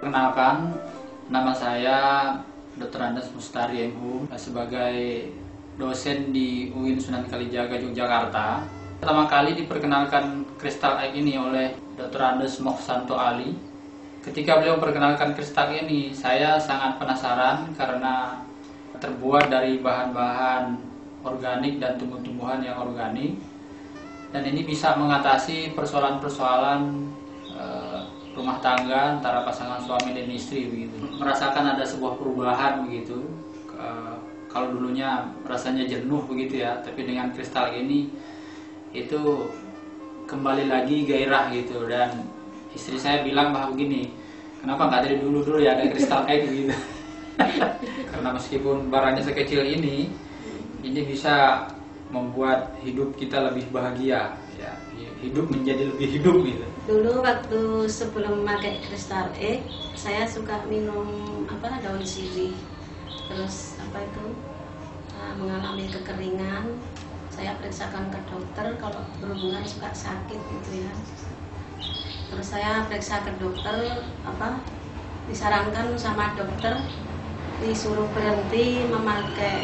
Perkenalkan, nama saya Dr. Andes Mustari MHum sebagai dosen di UIN Sunan Kalijaga, Yogyakarta. Pertama kali diperkenalkan kristal egg ini oleh Dr. Andes Moksanto Ali. Ketika beliau memperkenalkan kristal ini, saya sangat penasaran karena terbuat dari bahan-bahan organik dan tumbuh-tumbuhan yang organik. Dan ini bisa mengatasi persoalan-persoalan rumah tangga antara pasangan suami dan istri begitu. Merasakan ada sebuah perubahan begitu. Kalau dulunya rasanya jenuh begitu ya, tapi dengan kristal ini itu kembali lagi gairah gitu. Dan istri saya bilang bahwa begini, kenapa nggak dari dulu ya ada kristal egg gitu. Karena meskipun barangnya sekecil ini bisa membuat hidup kita lebih bahagia ya, hidup menjadi lebih hidup gitu. Dulu waktu sebelum memakai kristal egg, saya suka minum daun sirih. Terus mengalami kekeringan. Saya periksakan ke dokter kalau berhubungan suka sakit gitu ya. Terus saya periksa ke dokter, disarankan sama dokter disuruh berhenti memakai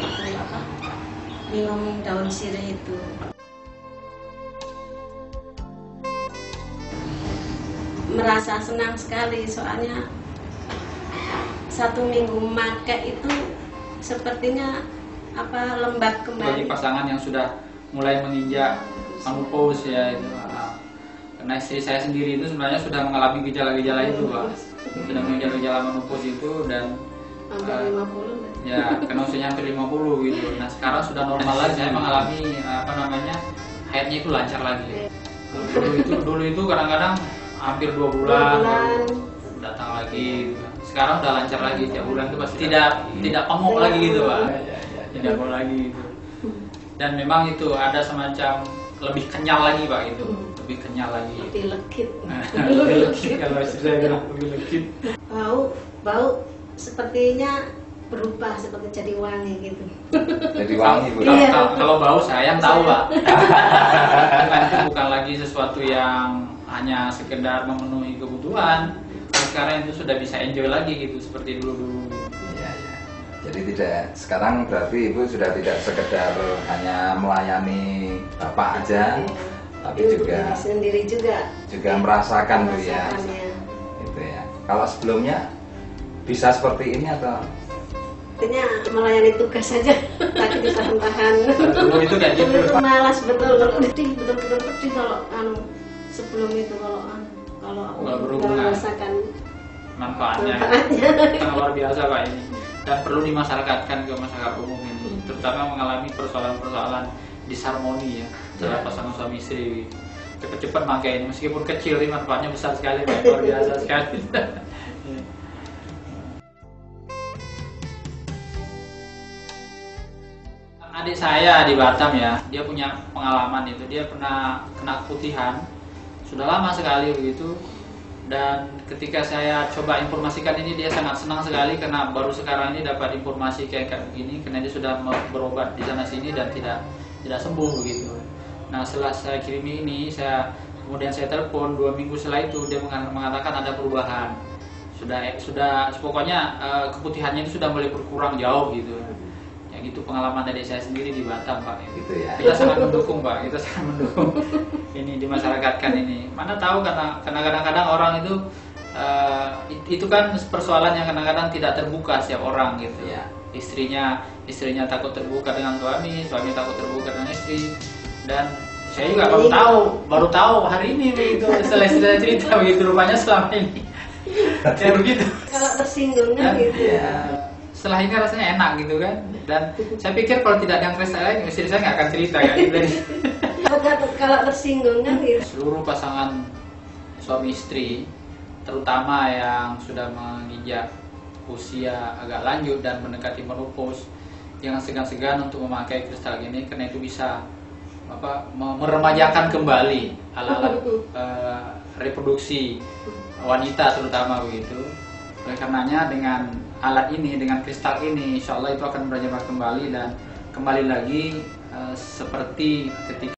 minum daun sirih itu. Merasa senang sekali soalnya 1 minggu memakai itu sepertinya lembab kembali. Bagi pasangan yang sudah mulai menginjak menopause ya itu. Karena istri saya sendiri itu sebenarnya sudah mengalami gejala-gejala itu, Pak. Sudah mengalami gejala menopause itu dan hampir 50 ya, karena usianya hampir 50 gitu. Nah, sekarang sudah normal lagi. Saya mengalami haidnya itu lancar lagi. Dulu itu kadang-kadang hampir 2 bulan datang lagi. Sekarang udah lancar lagi, tiap bulan itu pasti tidak pemuk lagi gitu, Pak. Tidak pemuk lagi gitu. Dan memang itu ada semacam lebih kenyal lagi, Pak, itu. Lebih kenyal lagi. Lebih legit. Lebih legit kalau istri saya bilang lebih legit. Bau sepertinya berubah seperti jadi wangi gitu. Jadi wangi, Bu. Iya. Kalau bau saya yang tahu, Pak. Itu bukan lagi sesuatu yang hanya sekedar memenuhi kebutuhan. Sekarang itu sudah bisa enjoy lagi gitu seperti dulu-dulu. Iya, iya. Jadi sekarang berarti Ibu sudah tidak sekedar hanya melayani Bapak aja, tapi juga sendiri juga merasakan tuh ya. Itu ya. Kalau sebelumnya bisa seperti ini atau artinya melayani tugas saja, tapi ditahan-tahan. Dulu itu kayak gitu. Malas betul-betul pedih kalau sebelum itu kalau berhubungan merasakan manfaatnya. Sangat luar biasa, Pak, ini. Dan perlu dimasyarakatkan ke masyarakat umum ini, terutama mengalami persoalan-persoalan disharmoni ya antara pasangan suami istri. Cepat-cepat pakai ini, meskipun kecil, ini manfaatnya besar sekali, Pak. Luar biasa sekali. Adik saya di Batam ya, dia punya pengalaman itu, dia pernah kena keputihan, sudah lama sekali begitu. Dan ketika saya coba informasikan ini, dia sangat senang sekali karena baru sekarang ini dapat informasi kayak begini, karena dia sudah berobat di sana sini dan tidak sembuh begitu. Nah, setelah saya kirimi ini, kemudian saya telepon 2 minggu setelah itu, dia mengatakan ada perubahan. Sudah pokoknya keputihannya itu sudah mulai berkurang jauh gitu. Itu pengalaman dari saya sendiri di Batam, Pak. Gitu ya. Kita sangat mendukung, Pak. Kita sangat mendukung ini dimasyarakatkan ini. Mana tahu karena kadang-kadang orang itu kan persoalan yang kadang-kadang tidak terbuka setiap orang gitu ya. Istrinya takut terbuka dengan suami takut terbuka dengan istri. Dan saya juga baru tahu hari ini begitu setelah istri cerita begitu, rupanya selama ini kayak begitu. Kalau tersinggung kan gitu ya. Setelah ini rasanya enak gitu kan. Dan saya pikir kalau tidak ada yang kristal lain, istri saya nggak akan cerita ya. Kalau tersinggung kan gitu. Seluruh pasangan suami istri, terutama yang sudah menginjak usia agak lanjut dan mendekati menopause, jangan segan-segan untuk memakai kristal ini, karena itu bisa meremajakan kembali alat-alat reproduksi wanita terutama begitu. Oleh karenanya dengan alat ini, dengan kristal ini, insya Allah itu akan berjalan kembali dan kembali lagi seperti ketika